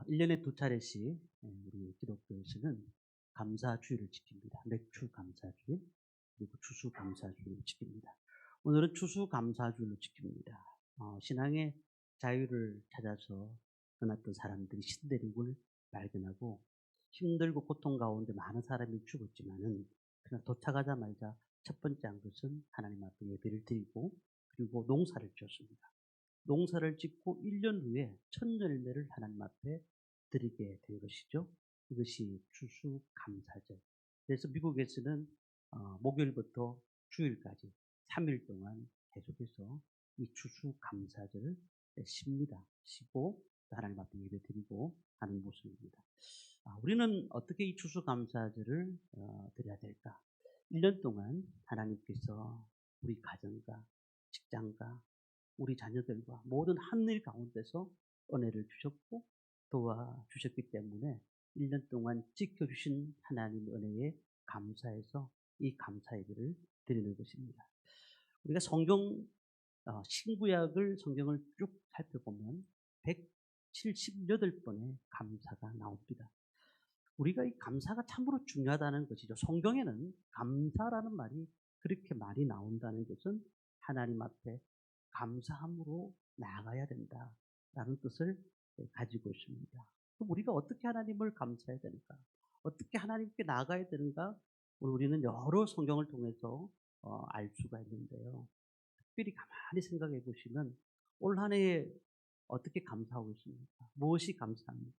1년에 두 차례씩 우리 기독교에서는 감사주일을 지킵니다. 맥추감사주일 그리고 추수감사주일을 지킵니다. 오늘은 추수감사주일로 지킵니다. 신앙의 자유를 찾아서 떠났던 사람들이 신대륙을 발견하고 힘들고 고통 가운데 많은 사람이 죽었지만은 그냥 도착하자마자 첫 번째 한 것은 하나님 앞에 예배를 드리고 그리고 농사를 지었습니다. 농사를 짓고 1년 후에 첫 열매를 하나님 앞에 드리게 된 것이죠. 이것이 추수감사절. 그래서 미국에서는 목요일부터 주일까지 3일 동안 계속해서 이 추수감사절을 쉽니다. 쉬고 하나님 앞에 예배드리고 하는 모습입니다. 우리는 어떻게 이 추수감사절을 드려야 될까? 1년 동안 하나님께서 우리 가정과 직장과 우리 자녀들과 모든 한일 가운데서 은혜를 주셨고 도와주셨기 때문에 1년 동안 지켜주신 하나님 은혜에 감사해서 이 감사 예배를 드리는 것입니다. 우리가 신구약을 성경을 쭉 살펴보면 178번의 감사가 나옵니다. 우리가 이 감사가 참으로 중요하다는 것이죠. 성경에는 감사라는 말이 그렇게 많이 나온다는 것은 하나님 앞에 감사함으로 나아가야 된다라는 뜻을 가지고 있습니다. 그럼 우리가 어떻게 하나님을 감사해야 되는가? 어떻게 하나님께 나아가야 되는가? 우리는 여러 성경을 통해서 알 수가 있는데요. 특별히 가만히 생각해 보시면 올 한 해에 어떻게 감사하고 있습니까? 무엇이 감사합니까?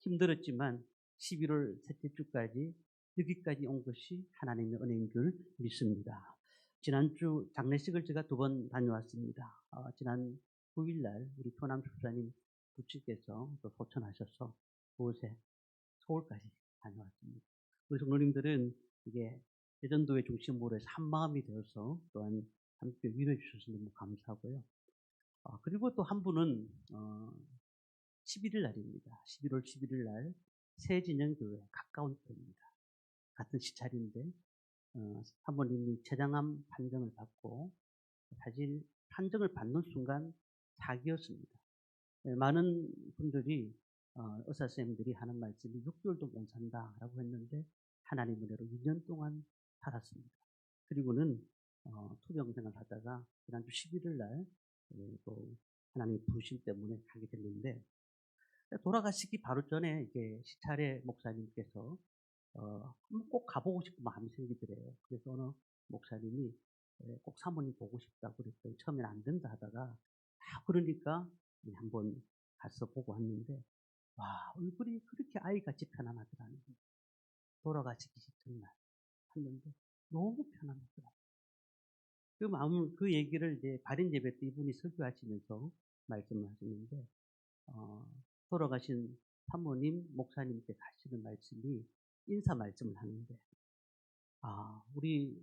힘들었지만 11월 셋째 주까지 여기까지 온 것이 하나님의 은혜인 줄 믿습니다. 지난주 장례식을 제가 2번 다녀왔습니다. 지난 9일날 우리 토남 집사님 부친께서 또 소천하셔서 그곳에 서울까지 다녀왔습니다. 우리 성도님들은 이게 대전도의 중심으로 해서 한 마음이 되어서 또한 함께 위로해 주셔서 너무 감사하고요. 그리고 또 한 분은 11일 날입니다. 11월 11일 날 새진영교회 가까운 교회입니다. 같은 시찰인데 사모님이 췌장암 판정을 받고 사실 판정을 받는 순간 사기였습니다. 많은 분들이 의사 선생님들이 하는 말씀이 6개월도 못 산다라고 했는데 하나님 은혜로 2년 동안 살았습니다. 그리고는 투병 생활하다가 지난주 11일 날 또 하나님 부르심 때문에 가게 됐는데 돌아가시기 바로 전에 이게 시찰의 목사님께서 꼭 가보고 싶은 마음이 생기더래요. 그래서 어느 목사님이 꼭 사모님 보고 싶다고 그랬더니 처음엔 안 된다 하다가 그러니까 한번 가서 보고 왔는데 와 얼굴이 그렇게 아이같이 편안하더라는 거예요. 돌아가시기 전날 했는데 너무 편안하더라고요. 그 마음 그 얘기를 이제 발인 예배 때 이분이 설교하시면서 말씀하시는데 돌아가신 사모님 목사님께 하시는 말씀이 인사 말씀을 하는데 우리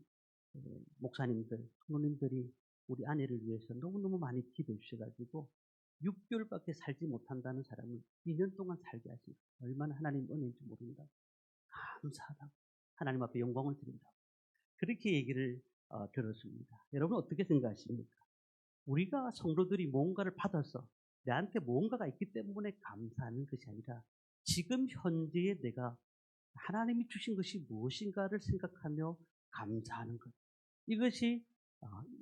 목사님들, 성도님들이 우리 아내를 위해서 너무너무 많이 기도해 주셔가지고 6개월밖에 살지 못한다는 사람을 2년 동안 살게 하신 얼마나 하나님 은혜인지 모른다. 감사하다고. 하나님 앞에 영광을 드린다고. 그렇게 얘기를 들었습니다. 여러분 어떻게 생각하십니까? 우리가 성도들이 뭔가를 받아서 내한테 뭔가가 있기 때문에 감사하는 것이 아니라 지금 현재에 내가 하나님이 주신 것이 무엇인가를 생각하며 감사하는 것. 이것이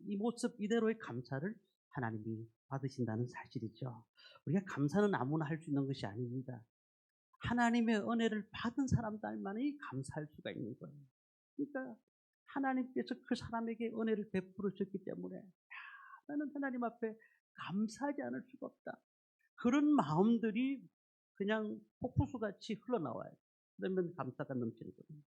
이 모습 이대로의 감사를 하나님이 받으신다는 사실이죠. 우리가 감사는 아무나 할 수 있는 것이 아닙니다. 하나님의 은혜를 받은 사람들만이 감사할 수가 있는 거예요. 그러니까 하나님께서 그 사람에게 은혜를 베풀어 줬기 때문에 나는 하나님 앞에 감사하지 않을 수가 없다. 그런 마음들이 그냥 폭포수같이 흘러나와요. 그러면 감사가 넘치는 거예요.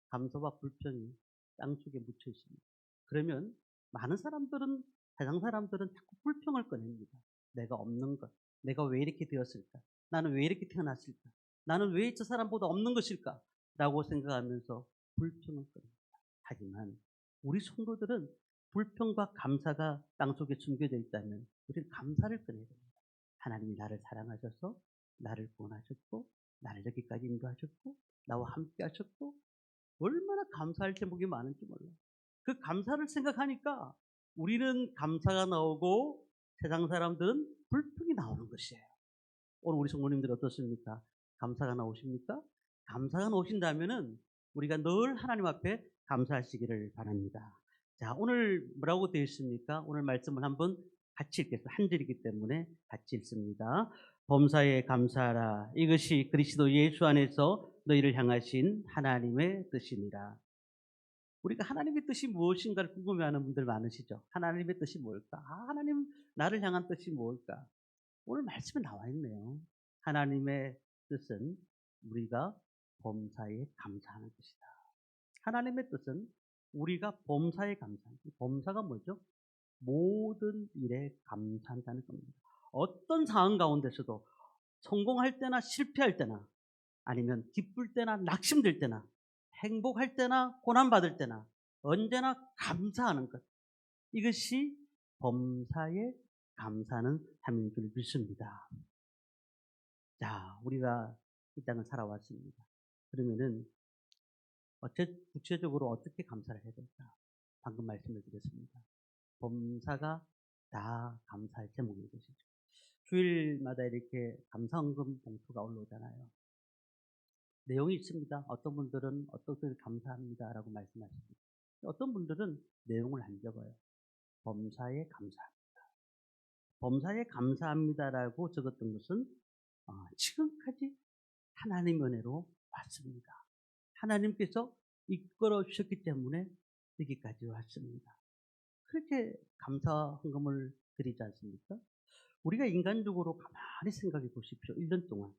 감사와 불평이 땅속에 묻혀 있습니다. 그러면 많은 사람들은, 세상 사람들은 자꾸 불평을 꺼냅니다. 내가 없는 것, 내가 왜 이렇게 되었을까? 나는 왜 이렇게 태어났을까? 나는 왜 저 사람보다 없는 것일까? 라고 생각하면서 불평을 꺼냅니다. 하지만 우리 성도들은 불평과 감사가 땅속에 숨겨져 있다면 우리는 감사를 꺼내야 됩니다. 하나님이 나를 사랑하셔서 나를 구원하셨고 나를 여기까지 인도하셨고 나와 함께 하셨고 얼마나 감사할 제목이 많은지 몰라요. 그 감사를 생각하니까 우리는 감사가 나오고 세상 사람들은 불평이 나오는 것이에요. 오늘 우리 성도님들 어떻습니까? 감사가 나오십니까? 감사가 나오신다면은 우리가 늘 하나님 앞에 감사하시기를 바랍니다. 자, 오늘 뭐라고 되어 있습니까? 오늘 말씀을 한번 같이 읽겠습니다. 한 절이기 때문에 같이 읽습니다. 범사에 감사하라. 이것이 그리스도 예수 안에서 너희를 향하신 하나님의 뜻이니라. 우리가 하나님의 뜻이 무엇인가를 궁금해하는 분들 많으시죠? 하나님의 뜻이 뭘까? 하나님 나를 향한 뜻이 뭘까? 오늘 말씀에 나와 있네요. 하나님의 뜻은 우리가 범사에 감사하는 것이다. 하나님의 뜻은 우리가 범사에 감사하는 것. 범사가 뭐죠? 모든 일에 감사한다는 겁니다. 어떤 상황 가운데서도 성공할 때나 실패할 때나 아니면 기쁠 때나 낙심될 때나 행복할 때나 고난받을 때나 언제나 감사하는 것. 이것이 범사에 감사하는 삶인 줄 믿습니다. 자, 우리가 이 땅을 살아왔습니다. 그러면은 구체적으로 어떻게 감사를 해야 될까? 방금 말씀을 드렸습니다. 범사가 다 감사의 제목인 것이죠. 주일마다 이렇게 감사헌금 봉투가 올라오잖아요. 내용이 있습니다. 어떤 분들은 어떻게 감사합니다라고 말씀하십니다. 어떤 분들은 내용을 안 적어요. 범사에 감사합니다. 범사에 감사합니다라고 적었던 것은 지금까지 하나님 은혜로 왔습니다. 하나님께서 이끌어 주셨기 때문에 여기까지 왔습니다. 그렇게 감사헌금을 드리지 않습니까? 우리가 인간적으로 가만히 생각해 보십시오. 1년 동안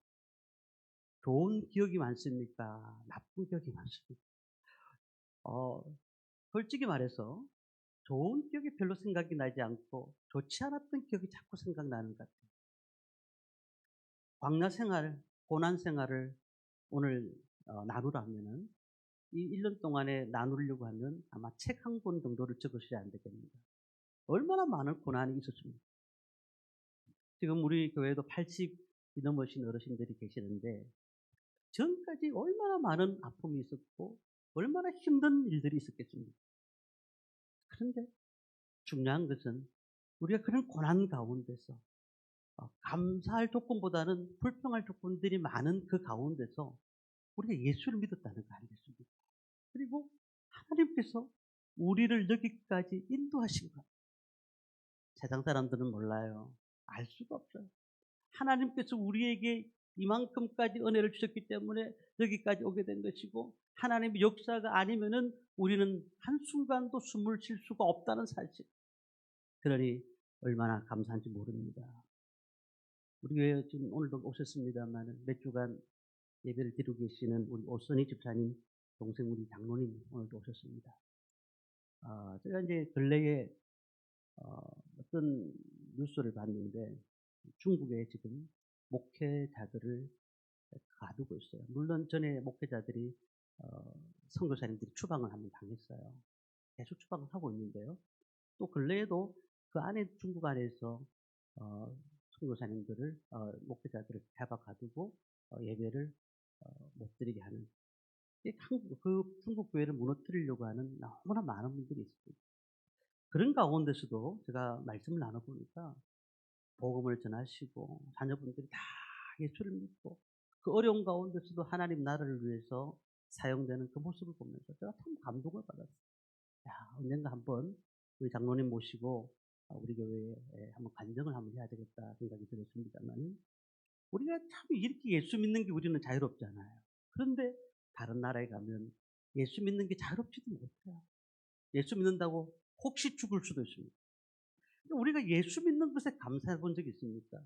좋은 기억이 많습니까? 나쁜 기억이 많습니까? 솔직히 말해서 좋은 기억이 별로 생각이 나지 않고 좋지 않았던 기억이 자꾸 생각나는 것 같아요. 광야 생활, 고난 생활을 오늘 나누라면은 이 1년 동안에 나누려고 하면 아마 책 한 권 정도를 적으셔야 안 되겠습니다. 얼마나 많은 고난이 있었습니까? 지금 우리 교회도 80이 넘으신 어르신들이 계시는데 전까지 얼마나 많은 아픔이 있었고 얼마나 힘든 일들이 있었겠습니까? 그런데 중요한 것은 우리가 그런 고난 가운데서 감사할 조건보다는 불평할 조건들이 많은 그 가운데서 우리가 예수를 믿었다는 거 아니겠습니까? 그리고 하나님께서 우리를 여기까지 인도하신 것. 세상 사람들은 몰라요. 알 수가 없어요. 하나님께서 우리에게 이만큼까지 은혜를 주셨기 때문에 여기까지 오게 된 것이고 하나님의 역사가 아니면은 우리는 한순간도 숨을 쉴 수가 없다는 사실. 그러니 얼마나 감사한지 모릅니다. 우리 교회 지금 오늘도 오셨습니다만 몇 주간 예배를 드리고 계시는 우리 오선희 집사님 동생 우리 장로님 오늘도 오셨습니다. 제가 이제 근래에 어떤 뉴스를 봤는데 중국에 지금 목회자들을 가두고 있어요. 물론 전에 목회자들이 선교사님들이 추방을 한번 당했어요. 계속 추방을 하고 있는데요. 또 근래에도 그 안에 중국 안에서 선교사님들을 목회자들을 잡아 가두고 예배를 못 드리게 하는 그 중국 교회를 무너뜨리려고 하는 너무나 많은 분들이 있습니다. 그런 가운데서도 제가 말씀을 나눠보니까 복음을 전하시고 자녀분들이 다 예수를 믿고 그 어려운 가운데서도 하나님 나라를 위해서 사용되는 그 모습을 보면서 제가 참 감동을 받았어요. 언젠가 한번 우리 장로님 모시고 우리 교회에 한번 간증을 한번 해야 되겠다 생각이 들었습니다만 우리가 참 이렇게 예수 믿는 게 우리는 자유롭잖아요. 그런데 다른 나라에 가면 예수 믿는 게 자유롭지도 못해요. 예수 믿는다고 혹시 죽을 수도 있습니다. 우리가 예수 믿는 것에 감사해 본 적이 있습니까?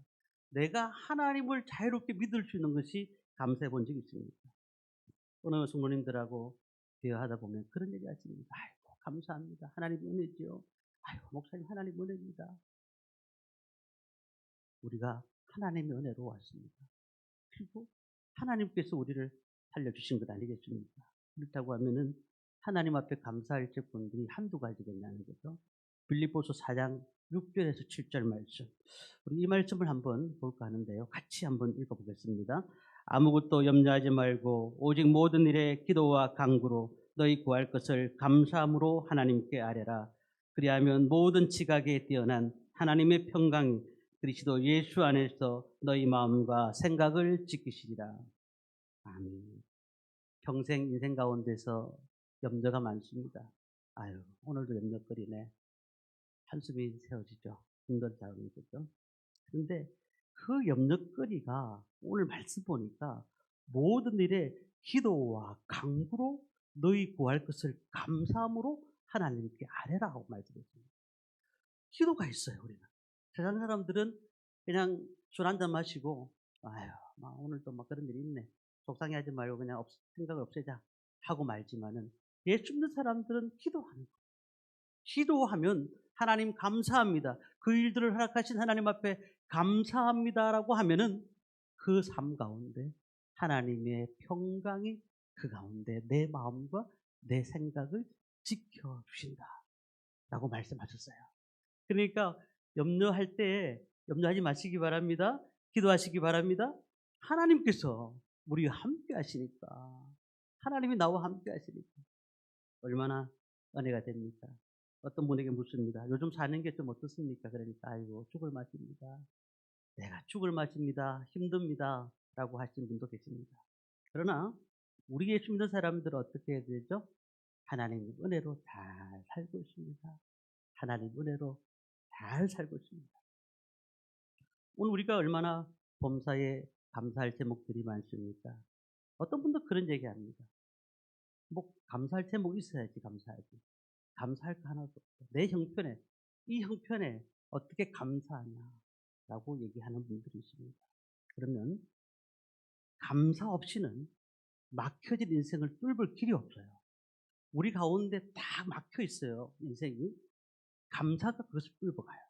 내가 하나님을 자유롭게 믿을 수 있는 것이 감사해 본 적이 있습니까? 오늘 성도님들하고 대화하다 보면 그런 얘기 하십니다. 아이고 감사합니다. 하나님 은혜지요. 아이고 목사님 하나님 은혜입니다. 우리가 하나님의 은혜로 왔습니다. 그리고 하나님께서 우리를 살려주신 것 아니겠습니까? 그렇다고 하면은 하나님 앞에 감사할 조건들이 한두 가지겠냐는 거죠. 빌립보서 4장 6절에서 7절 말씀. 우리 이 말씀을 한번 볼까 하는데요. 같이 한번 읽어보겠습니다. 아무것도 염려하지 말고 오직 모든 일에 기도와 간구로 너희 구할 것을 감사함으로 하나님께 아뢰라. 그리하면 모든 지각에 뛰어난 하나님의 평강이 그리스도 예수 안에서 너희 마음과 생각을 지키시리라. 아멘. 평생 인생 가운데서 염려가 많습니다. 아유, 오늘도 염려거리네. 한숨이 세워지죠. 힘든 자음이죠. 그런데 그 염려거리가 오늘 말씀 보니까 모든 일에 기도와 강구로 너희 구할 것을 감사함으로 하나님께 아뢰라고 말씀했습니다. 기도가 있어요, 우리는. 세상 사람들은 그냥 술 한잔 마시고, 아유, 오늘도 그런 일이 있네. 속상해하지 말고 그냥 생각을 없애자 하고 말지만은, 예수 믿는 사람들은 기도하는 거예요. 기도하면 하나님 감사합니다. 그 일들을 허락하신 하나님 앞에 감사합니다라고 하면은 그 삶 가운데 하나님의 평강이 그 가운데 내 마음과 내 생각을 지켜주신다라고 말씀하셨어요. 그러니까 염려할 때 염려하지 마시기 바랍니다. 기도하시기 바랍니다. 하나님께서 우리와 함께 하시니까, 하나님이 나와 함께 하시니까 얼마나 은혜가 됩니까? 어떤 분에게 묻습니다. 요즘 사는 게 좀 어떻습니까? 그러니까 아이고 죽을 맛입니다. 내가 죽을 맛입니다. 힘듭니다. 라고 하시는 분도 계십니다. 그러나 우리 예수 믿는 사람들은 어떻게 해야 되죠? 하나님 은혜로 잘 살고 있습니다. 하나님 은혜로 잘 살고 있습니다. 오늘 우리가 얼마나 범사에 감사할 제목들이 많습니까? 어떤 분도 그런 얘기합니다. 뭐 감사할 제목 있어야지 감사하지. 감사할 거 하나도 없어. 내 형편에, 이 형편에 어떻게 감사하냐라고 얘기하는 분들이 있습니다. 그러면 감사 없이는 막혀진 인생을 뚫을 길이 없어요. 우리 가운데 다 막혀 있어요, 인생이. 감사가 그것을 뚫고 가요.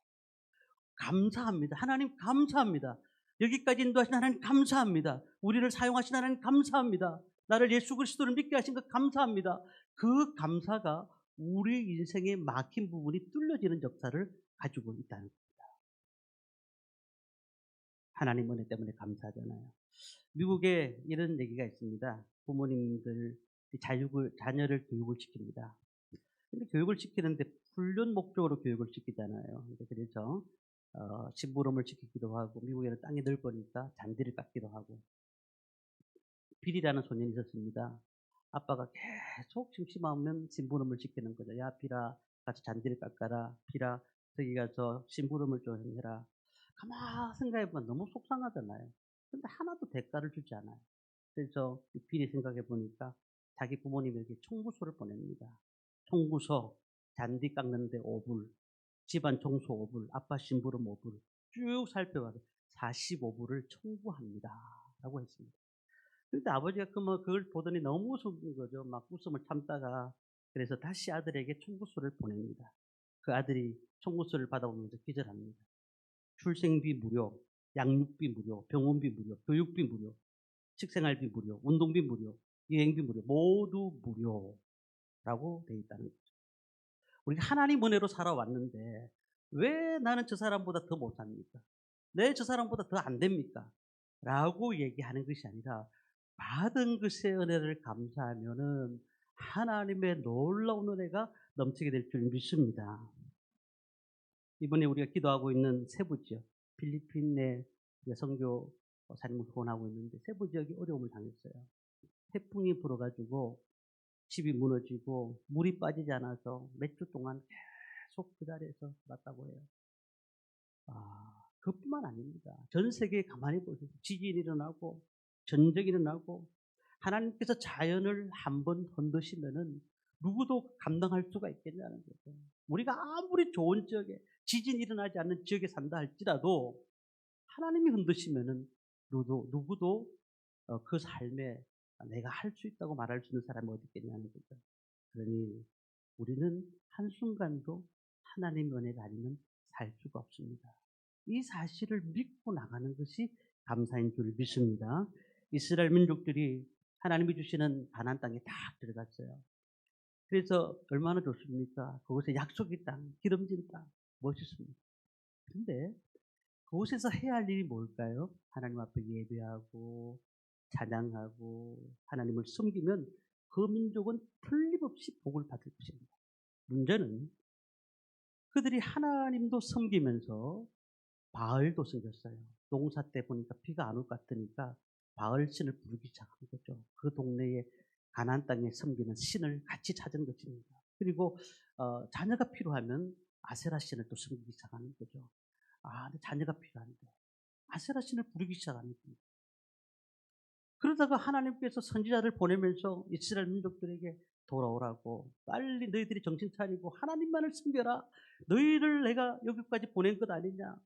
감사합니다. 하나님 감사합니다. 여기까지 인도하신 하나님 감사합니다. 우리를 사용하신 하나님 감사합니다. 나를 예수 그리스도를 믿게 하신 것 감사합니다. 그 감사가 우리 인생의 막힌 부분이 뚫려지는 역사를 가지고 있다는 겁니다. 하나님 은혜 때문에 감사하잖아요. 미국에 이런 얘기가 있습니다. 부모님들 자녀를 교육을 시킵니다. 근데 교육을 시키는데 훈련 목적으로 교육을 시키잖아요. 그래서 심부름을 시키기도 하고, 미국에는 땅이 넓으니까 잔디를 깎기도 하고. 빌이라는 소년이 있었습니다. 아빠가 계속 심심하면 심부름을 시키는 거죠. 야, 빌아, 가서 잔디를 깎아라. 빌아, 저기 가서 심부름을 좀 해라. 가만 생각해보면 너무 속상하잖아요. 근데 하나도 대가를 주지 않아요. 그래서 빌이 생각해 보니까 자기 부모님에게 청구서를 보냅니다. 청구서, 잔디 깎는데 5불, 집안 청소 5불, 아빠 심부름 5불 쭉 살펴봐서 45불을 청구합니다. 라고 했습니다. 근데 아버지가 그걸 보더니 너무 웃은 거죠. 막 웃음을 참다가 그래서 다시 아들에게 청구서를 보냅니다. 그 아들이 청구서를 받아오면서 기절합니다. 출생비 무료, 양육비 무료, 병원비 무료, 교육비 무료, 식생활비 무료, 운동비 무료, 여행비 무료, 모두 무료라고 돼 있다는 거죠. 우리가 하나님 은혜로 살아왔는데 왜 나는 저 사람보다 더 못 삽니까? 왜 저 사람보다 더 안 됩니까? 라고 얘기하는 것이 아니라 받은 것의 은혜를 감사하면은 하나님의 놀라운 은혜가 넘치게 될 줄 믿습니다. 이번에 우리가 기도하고 있는 세부 지역, 필리핀 내 선교 사님을 후원하고 있는데 세부 지역이 어려움을 당했어요. 태풍이 불어가지고 집이 무너지고 물이 빠지지 않아서 몇 주 동안 계속 그 자리에서 살았다고 해요. 그뿐만 아닙니다. 전 세계에 가만히 보세요. 지진이 일어나고 전쟁이 일어나고 하나님께서 자연을 한번 건드시면은 누구도 감당할 수가 있겠냐는 거죠. 우리가 아무리 좋은 지역에 지진이 일어나지 않는 지역에 산다 할지라도 하나님이 흔드시면은 누구도 그 삶에 내가 할 수 있다고 말할 수 있는 사람이 어디 있겠냐는 거죠. 그러니 우리는 한순간도 하나님의 은혜가 아니면 살 수가 없습니다. 이 사실을 믿고 나가는 것이 감사인 줄 믿습니다. 이스라엘 민족들이 하나님이 주시는 가나안 땅에 딱 들어갔어요. 그래서 얼마나 좋습니까? 그곳에 약속의 땅, 기름진 땅, 멋있습니다. 근데 그곳에서 해야 할 일이 뭘까요? 하나님 앞에 예배하고 찬양하고 하나님을 섬기면 그 민족은 틀림없이 복을 받을 것입니다. 문제는 그들이 하나님도 섬기면서 바알도 섬겼어요. 농사 때 보니까 비가 안 올 것 같으니까 바알 신을 부르기 시작한 거죠. 그 동네에 가나안 땅에 섬기는 신을 같이 찾은 것입니다. 그리고 자녀가 필요하면 아세라 신을 또 섬기기 시작하는 거죠. 근데 자녀가 필요한데 아세라 신을 부르기 시작하는 겁니다. 그러다가 하나님께서 선지자를 보내면서 이스라엘 민족들에게 돌아오라고, 빨리 너희들이 정신 차리고 하나님만을 섬겨라. 너희를 내가 여기까지 보낸 것 아니냐.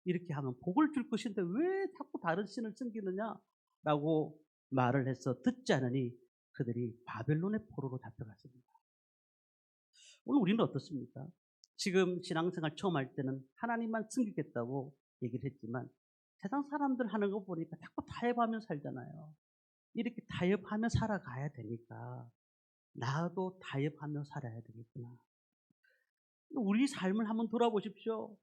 이렇게 하면 복을 줄 것인데 왜 자꾸 다른 신을 섬기느냐라고 말을 해서 듣지 않으니 그들이 바벨론의 포로로 잡혀갔습니다. 오늘 우리는 어떻습니까? 지금 신앙생활 처음 할 때는 하나님만 섬기겠다고 얘기를 했지만 세상 사람들 하는 거 보니까 자꾸 타협하며 살잖아요. 이렇게 타협하며 살아가야 되니까 나도 타협하며 살아야 되겠구나. 우리 삶을 한번 돌아보십시오.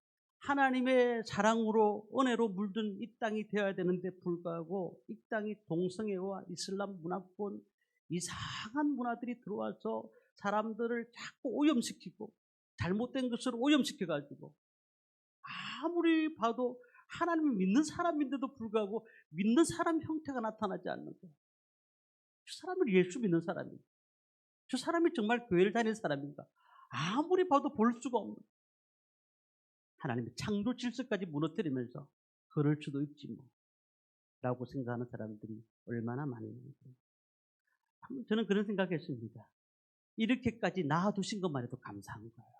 하나님의 사랑으로 은혜로 물든 이 땅이 되어야 되는데 불구하고 이 땅이 동성애와 이슬람 문화권 이상한 문화들이 들어와서 사람들을 자꾸 오염시키고 잘못된 것으로 오염시켜가지고 아무리 봐도 하나님을 믿는 사람인데도 불구하고 믿는 사람 형태가 나타나지 않는 거예요. 저 사람은 예수 믿는 사람이에요. 저 사람이 정말 교회를 다니는 사람인가? 아무리 봐도 볼 수가 없는 하나님의 창조 질서까지 무너뜨리면서 그럴 수도 있지 뭐 라고 생각하는 사람들이 얼마나 많은지. 저는 그런 생각했습니다. 이렇게까지 낳아두신 것만 해도 감사한 거예요.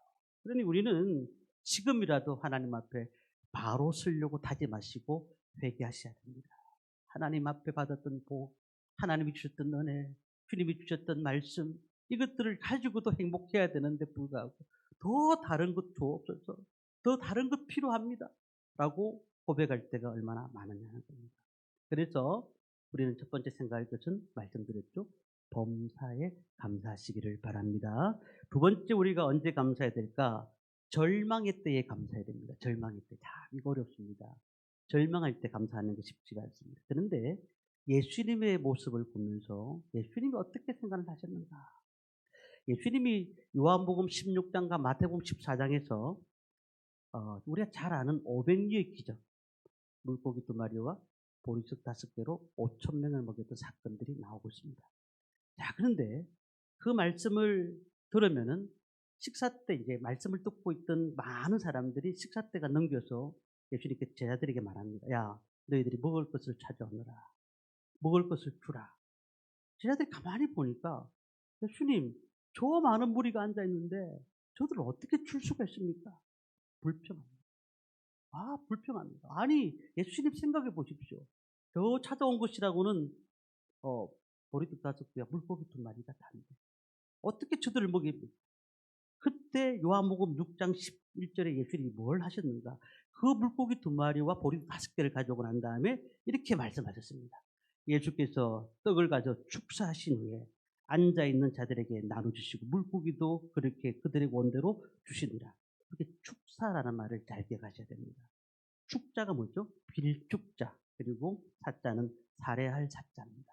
그러니 우리는 지금이라도 하나님 앞에 바로 서려고 다짐하시고 회개하셔야 됩니다. 하나님 앞에 받았던 복, 하나님이 주셨던 은혜, 주님이 주셨던 말씀, 이것들을 가지고도 행복해야 되는데 불구하고 더 다른 것 주옵소서, 더 다른 것 필요합니다 라고 고백할 때가 얼마나 많으냐는 겁니다. 그래서 우리는 첫 번째 생각할 것은 말씀드렸죠. 범사에 감사하시기를 바랍니다. 두 번째 우리가 언제 감사해야 될까? 절망의 때에 감사해야 됩니다. 절망의 때. 이거 어렵습니다. 절망할 때 감사하는 게 쉽지가 않습니다. 그런데 예수님의 모습을 보면서 예수님이 어떻게 생각을 하셨는가? 예수님이 요한복음 16장과 마태복음 14장에서 우리가 잘 아는 500리의 기적, 물고기 2마리와 보리떡 5개로 5,000명을 먹였던 사건들이 나오고 있습니다. 자, 그런데 그 말씀을 들으면은 식사 때 이제 말씀을 듣고 있던 많은 사람들이 식사 때가 넘겨서 예수님께 제자들에게 말합니다. 야, 너희들이 먹을 것을 찾아오너라. 먹을 것을 주라. 제자들이 가만히 보니까 예수님, 저 많은 무리가 앉아 있는데 저들을 어떻게 줄 수가 있습니까? 불평합니다. 불평합니다. 아니, 예수님 생각해 보십시오. 저 찾아온 것이라고는 보리떡 5개와 물고기 2마리가 다인데 어떻게 저들을 먹입니까? 그때 요한복음 6장 11절에 예수님이 뭘 하셨는가? 그 물고기 2마리와 보리떡 5개를 가져오고 난 다음에 이렇게 말씀하셨습니다. 예수께서 떡을 가져 축사하신 후에 앉아있는 자들에게 나눠주시고 물고기도 그렇게 그들의 원대로 주시니라. 그렇게 축사라는 말을 잘 기억하셔야 됩니다. 축자가 뭐죠? 빌축자, 그리고 사자는 살해할 사자입니다.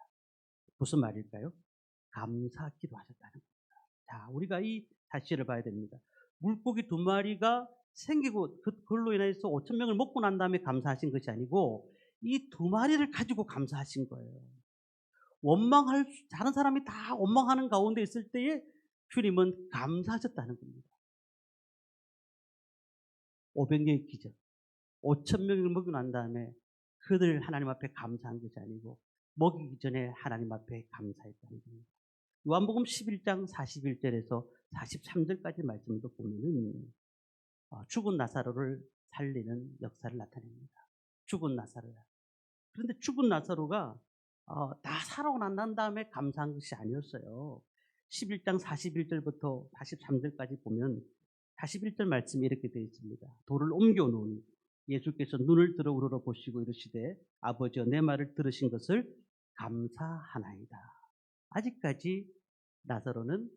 무슨 말일까요? 감사 기도하셨다는 겁니다. 자, 우리가 이 사실을 봐야 됩니다. 물고기 2마리가 생기고 그걸로 인해서 5,000명을 먹고 난 다음에 감사하신 것이 아니고 이 2마리를 가지고 감사하신 거예요. 다른 사람이 다 원망하는 가운데 있을 때에 주님은 감사하셨다는 겁니다. 500명의 기적, 5,000명을 먹고 난 다음에 그들 하나님 앞에 감사한 것이 아니고 먹이기 전에 하나님 앞에 감사했다는 겁니다. 요한복음 11장 41절에서 43절까지 말씀도 보면은 죽은 나사로를 살리는 역사를 나타냅니다. 죽은 나사로야. 그런데 죽은 나사로가 다 살아오고 난 다음에 감사한 것이 아니었어요. 11장 41절부터 43절까지 보면 41절 말씀이 이렇게 되어 있습니다. 돌을 옮겨 놓으니 예수께서 눈을 들어 우러러 보시고 이르시되 아버지여 내 말을 들으신 것을 감사하나이다. 아직까지 나사로는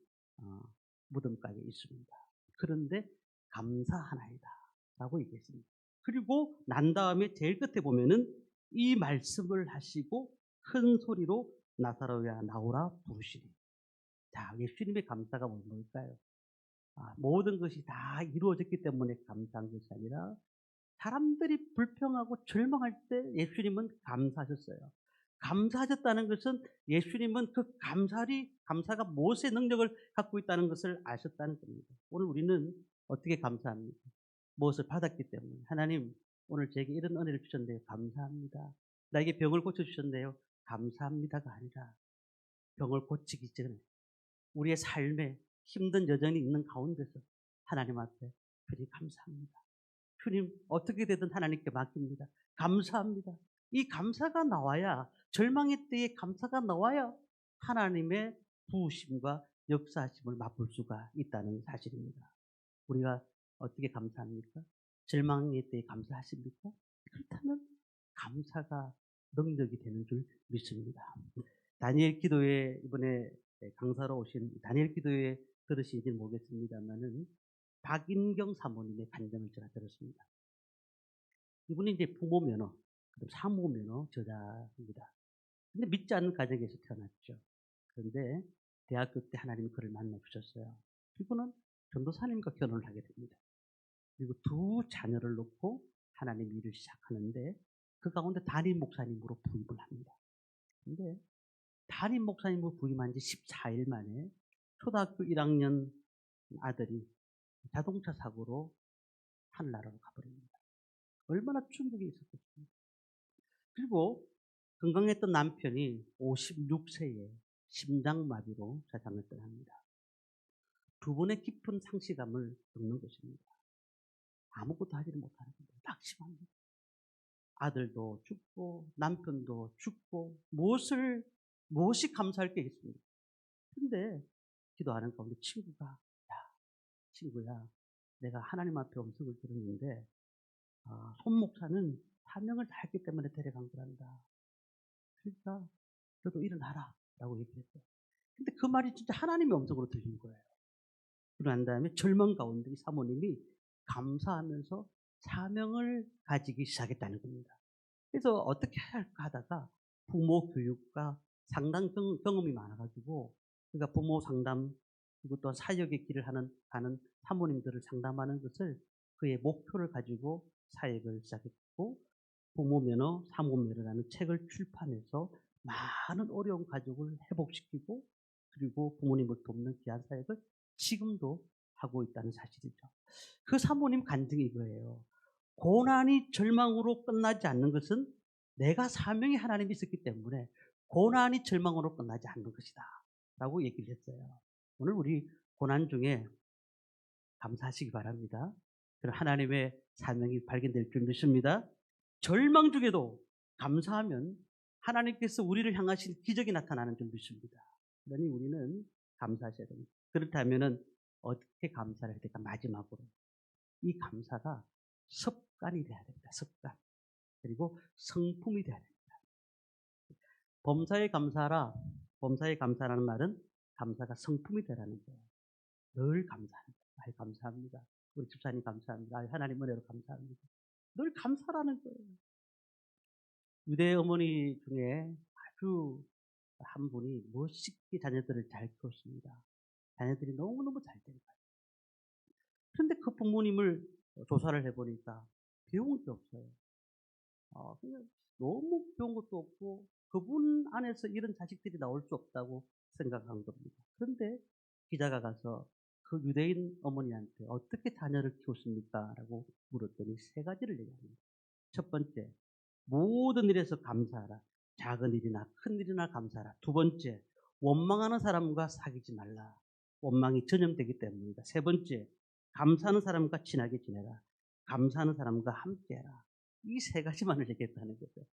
무덤가에 있습니다. 그런데 감사하나이다 라고 얘기했습니다. 그리고 난 다음에 제일 끝에 보면은 이 말씀을 하시고 큰 소리로 나사로야 나오라 부르시니. 자, 예수님의 감사가 뭘까요? 모든 것이 다 이루어졌기 때문에 감사한 것이 아니라 사람들이 불평하고 절망할 때 예수님은 감사하셨어요. 감사하셨다는 것은 예수님은 그 감사가 무엇의 능력을 갖고 있다는 것을 아셨다는 겁니다. 오늘 우리는 어떻게 감사합니까? 무엇을 받았기 때문에. 하나님, 오늘 제게 이런 은혜를 주셨는데요. 감사합니다. 나에게 병을 고쳐주셨는데요. 감사합니다가 아니라 병을 고치기 전에 우리의 삶에 힘든 여정이 있는 가운데서 하나님 앞에 주님 감사합니다. 주님 어떻게 되든 하나님께 맡깁니다. 감사합니다. 이 감사가 나와야, 절망의 때에 감사가 나와야 하나님의 부으심과 역사하심을 맛볼 수가 있다는 사실입니다. 우리가 어떻게 감사합니까? 절망의 때에 감사하십니까? 그렇다면 감사가 능력이 되는 줄 믿습니다. 다니엘 기도회, 이번에 강사로 오신 다니엘 기도회 들으신지 모르겠습니다만은 박인경 사모님의 간증을 제가 들었습니다. 이분이 이제 부모 면허, 사모 면허 저자입니다. 근데 믿지 않는 가정에서 태어났죠. 그런데 대학교 때 하나님이 그를 만나 주셨어요. 그리고는 전도사님과 결혼을 하게 됩니다. 그리고 두 자녀를 놓고 하나님 일을 시작하는데 그 가운데 담임 목사님으로 부임을 합니다. 근데 담임 목사님으로 부임한 지 14일 만에 초등학교 1학년 아들이 자동차 사고로 하늘나라로 가버립니다. 얼마나 충격이 있었겠습니까? 그리고 건강했던 남편이 56세에 심장마비로 세상을 떠납니다. 두 번의 깊은 상실감을 겪는 것입니다. 아무것도 하지를 못하는 겁니다. 낙심합니다. 아들도 죽고 남편도 죽고 무엇이 감사할 게 있습니까? 근데 기도하는 가운데 친구야, 내가 하나님 앞에 음성을 들었는데 손 목사는 사명을 다했기 때문에 데려간 거란다. 그러니까 너도 일어나라 라고 얘기했어요. 근데 그 말이 진짜 하나님의 음성으로 들린 거예요. 그러고 난 다음에 절망 가운데 이 사모님이 감사하면서 사명을 가지기 시작했다는 겁니다. 그래서 어떻게 할까 하다가 부모 교육과 상담 경험이 많아가지고, 그러니까 부모 상담 그리고 또 사역의 길을 가는 사모님들을 상담하는 것을 그의 목표를 가지고 사역을 시작했고, 부모 면허, 사모 면허라는 책을 출판해서 많은 어려운 가족을 회복시키고, 그리고 부모님을 돕는 귀한 사역을 지금도 하고 있다는 사실이죠. 그 사모님 간증이 이거예요. 고난이 절망으로 끝나지 않는 것은 내가 사명이 하나님이 있었기 때문에 고난이 절망으로 끝나지 않는 것이다 라고 얘기를 했어요. 오늘 우리 고난 중에 감사하시기 바랍니다. 그럼 하나님의 사명이 발견될 줄 믿습니다. 절망 중에도 감사하면 하나님께서 우리를 향하신 기적이 나타나는 줄 믿습니다. 그러니 우리는 감사하셔야 됩니다. 그렇다면 어떻게 감사를 해야 될까? 마지막으로 이 감사가 습관이 돼야 됩니다. 습관. 그리고 성품이 돼야 됩니다. 범사에 감사라는 말은 감사가 성품이 되라는 거예요. 늘 감사합니다. 감사합니다. 우리 집사님 감사합니다. 하나님 은혜로 감사합니다. 늘 감사라는 거예요. 유대 어머니 중에 아주 한 분이 멋있게 자녀들을 잘 키웠습니다. 자녀들이 너무너무 잘 된 거예요. 그런데 그 부모님을 조사를 해보니까 배운 게 없어요. 그냥 너무 배운 것도 없고 그분 안에서 이런 자식들이 나올 수 없다고 생각한 겁니다. 그런데 기자가 가서 그 유대인 어머니한테 어떻게 자녀를 키웠습니까? 라고 물었더니 세 가지를 얘기합니다. 첫 번째, 모든 일에서 감사하라. 작은 일이나 큰 일이나 감사하라. 두 번째, 원망하는 사람과 사귀지 말라. 원망이 전염되기 때문입니다. 세 번째, 감사하는 사람과 친하게 지내라. 감사하는 사람과 함께해라. 이 세 가지만을 얘기했다는 거죠.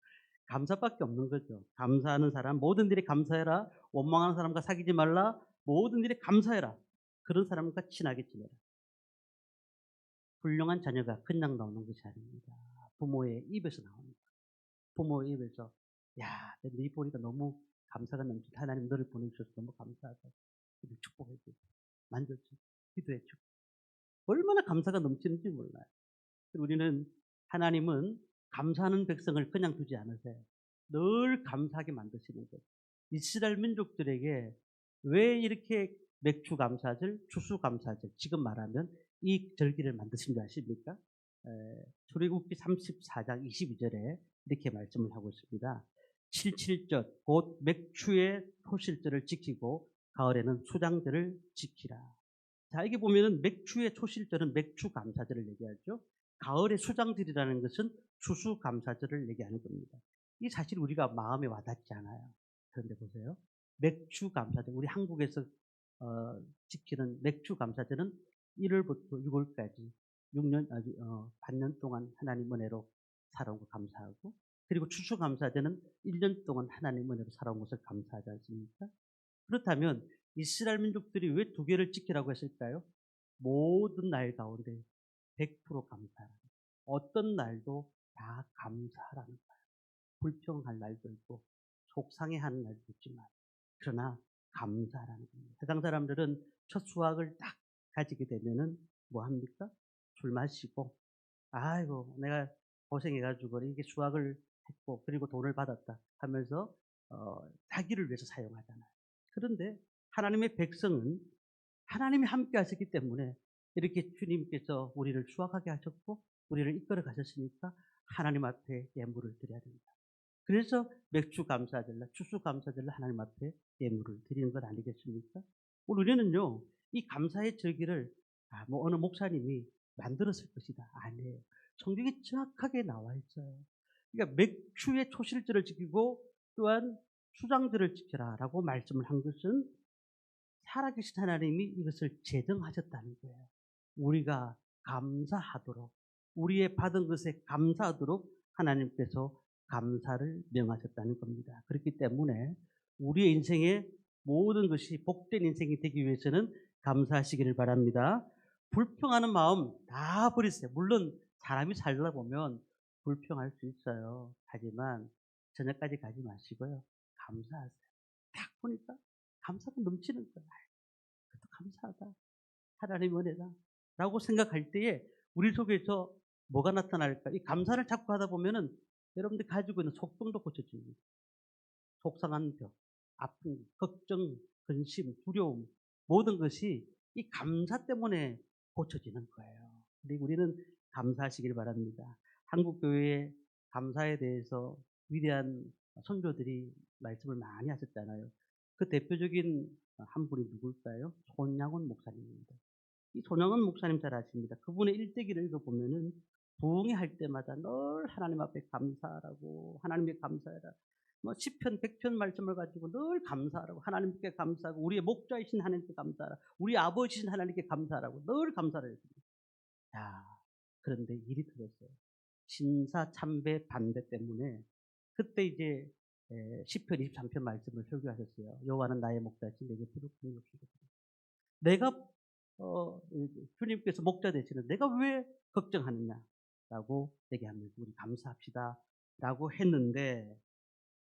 감사밖에 없는 거죠. 감사하는 사람, 모든 일에 감사해라. 원망하는 사람과 사귀지 말라. 모든 일에 감사해라. 그런 사람과 친하게 지내라. 훌륭한 자녀가 그냥 나오는 것이 아닙니다. 부모의 입에서 나옵니다. 부모의 입에서 야, 네 보니까 너무 감사가 넘친다. 하나님 너를 보내주셔서 너무 감사하다. 축복해주고 만져주고 기도해주고 얼마나 감사가 넘치는지 몰라요. 우리는 하나님은 감사하는 백성을 그냥 두지 않으세요. 늘 감사하게 만드시는 거예요. 이스라엘 민족들에게 왜 이렇게 맥주 감사절, 추수 감사절, 지금 말하면 이 절기를 만드신 줄 아십니까? 출애굽기 34장 22절에 이렇게 말씀을 하고 있습니다. 칠칠절 곧 맥추의 초실절을 지키고 가을에는 수장절을 지키라. 자, 이게 보면은 맥추의 초실절은 맥추 감사절을 얘기하죠. 가을의 수장절이라는 것은 추수 감사절을 얘기하는 겁니다. 이 사실 우리가 마음에 와닿지 않아요. 그런데 보세요. 맥추 감사절, 우리 한국에서 지키는 맥추 감사절은 1월부터 6월까지 6년, 반년 동안 하나님 은혜로 살아온 거 감사하고, 그리고 추수감사절은 1년 동안 하나님 은혜로 살아온 것을 감사하지 않습니까? 그렇다면 이스라엘 민족들이 왜 두 개를 지키라고 했을까요? 모든 날 가운데 100% 감사하라. 어떤 날도 다 감사하라는 거예요. 불평할 날도 있고 속상해하는 날도 있지만 그러나 감사하라는 겁니다. 세상 사람들은 첫 수확을 딱 가지게 되면은 뭐 합니까? 술 마시고, 아이고 내가 고생해가지고 이게 수학을 했고 그리고 돈을 받았다 하면서 자기를 위해서 사용하잖아요. 그런데 하나님의 백성은 하나님이 함께 하셨기 때문에 이렇게 주님께서 우리를 수확하게 하셨고 우리를 이끌어 가셨으니까 하나님 앞에 예물을 드려야 됩니다. 그래서 맥주 감사절날, 추수 감사절날 하나님 앞에 예물을 드리는 것 아니겠습니까? 오늘 우리는요, 이 감사의 절기를 뭐 어느 목사님이 만들었을 것이다. 아니에요. 성경에 정확하게 나와 있어요. 그러니까 맥주의 초실절을 지키고 또한 수장절을 지켜라라고 말씀을 한 것은 살아계신 하나님이 이것을 제정하셨다는 거예요. 우리가 감사하도록, 우리의 받은 것에 감사하도록 하나님께서 감사를 명하셨다는 겁니다. 그렇기 때문에 우리의 인생의 모든 것이 복된 인생이 되기 위해서는 감사하시기를 바랍니다. 불평하는 마음 다 버리세요. 물론 사람이 살다 보면 불평할 수 있어요. 하지만 저녁까지 가지 마시고요. 감사하세요. 딱 보니까 감사가 넘치는 거예요. 그것도 감사하다. 하나님 은혜다. 라고 생각할 때에 우리 속에서 뭐가 나타날까? 이 감사를 자꾸 하다 보면은 여러분들 가지고 있는 속병도 고쳐집니다. 속상한 병, 아픔, 걱정, 근심, 두려움, 모든 것이 이 감사 때문에 고쳐지는 거예요. 그리고 우리는 감사하시길 바랍니다. 한국교회의 감사에 대해서 위대한 선조들이 말씀을 많이 하셨잖아요. 그 대표적인 한 분이 누굴까요? 손양원 목사님입니다. 이 손양원 목사님 잘 아십니다. 그분의 일대기를 읽어보면은 부흥회 할 때마다 늘 하나님 앞에 감사하라고, 하나님께 감사해라. 뭐 시편 100편 말씀을 가지고 늘 감사하라고, 하나님께 감사하고, 우리의 목자이신 하나님께 감사하라, 우리 아버지신 하나님께 감사하라고 늘 감사를 했습니다. 자, 그런데 일이 터졌어요. 신사 참배 반대 때문에 그때 이제 시편 23편 말씀을 설교하셨어요. 여호와는 나의 목자지 내게 부족함이 없으리라. 내가 주님께서 목자 되시는 내가 왜 걱정하느냐라고 얘기하면서 우리 감사합시다라고 했는데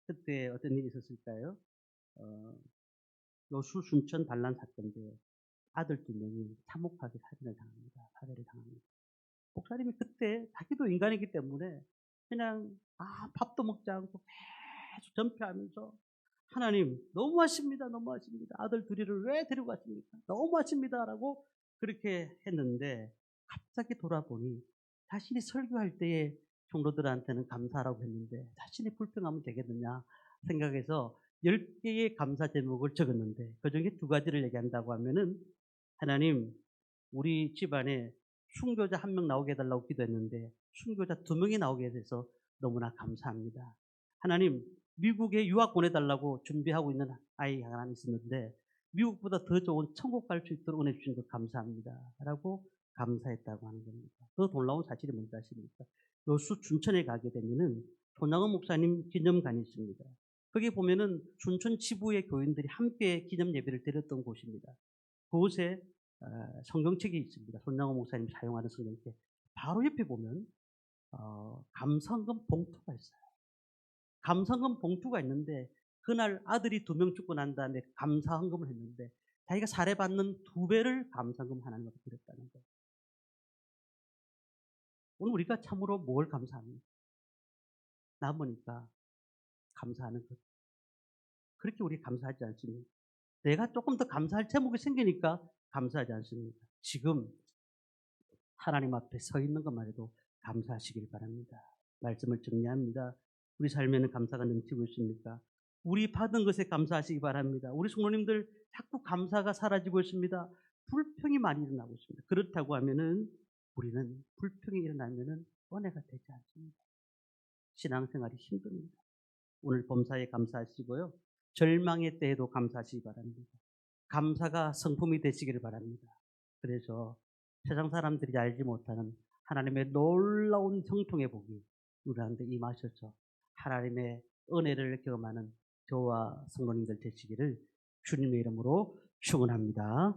그때 어떤 일이 있었을까요? 요수 순천 반란 사건 때 아들 2명이 참혹하게 살인을 당합니다. 살해를 당합니다. 목사님이 그때 자기도 인간이기 때문에 그냥 밥도 먹지 않고 계속 전폐하면서 하나님 너무하십니다. 너무하십니다. 아들 둘이를 왜 데리고 갔습니까? 너무하십니다라고 그렇게 했는데 갑자기 돌아보니 자신이 설교할 때에 종로들한테는 감사라고 했는데 자신이 불평하면 되겠느냐 생각해서 10개의 감사 제목을 적었는데 그중에 2가지를 얘기한다고 하면은 하나님 우리 집안에 순교자 1명 나오게 해달라고 기도했는데 순교자 2명이 나오게 해서 너무나 감사합니다. 하나님 미국에 유학 보내달라고 준비하고 있는 아이 하나 있었는데 미국보다 더 좋은 천국 갈 수 있도록 은혜 주신 것 감사합니다. 라고 감사했다고 하는 겁니다. 더 놀라운 사실이 뭔지 아십니까? 요수 춘천에 가게 되면은 손양원 목사님 기념관이 있습니다. 거기 보면은 춘천 지부의 교인들이 함께 기념 예배를 드렸던 곳입니다. 그곳에 성경책이 있습니다. 손양원 목사님 사용하는 성경책. 바로 옆에 보면 감사헌금 봉투가 있어요. 감사헌금 봉투가 있는데 그날 아들이 2명 죽고 난 다음에 감사헌금을 했는데 자기가 살해받는 2배를 감사헌금 하나님 앞에 드렸다는 거예요. 오늘 우리가 참으로 뭘 감사합니까? 남으니까 감사하는 것. 그렇게 우리 감사하지 않습니까? 내가 조금 더 감사할 제목이 생기니까 감사하지 않습니까? 지금 하나님 앞에 서 있는 것만 해도 감사하시길 바랍니다. 말씀을 정리합니다. 우리 삶에는 감사가 넘치고 있습니까? 우리 받은 것에 감사하시기 바랍니다. 우리 성도님들 자꾸 감사가 사라지고 있습니다. 불평이 많이 일어나고 있습니다. 그렇다고 하면은 우리는 불평이 일어나면은 은혜가 되지 않습니다. 신앙생활이 힘듭니다. 오늘 범사에 감사하시고요. 절망의 때에도 감사하시기 바랍니다. 감사가 성품이 되시기를 바랍니다. 그래서 세상 사람들이 알지 못하는 하나님의 놀라운 형통의 복이 우리한테 임하셔서 하나님의 은혜를 경험하는 저와 성도님들 되시기를 주님의 이름으로 축원합니다.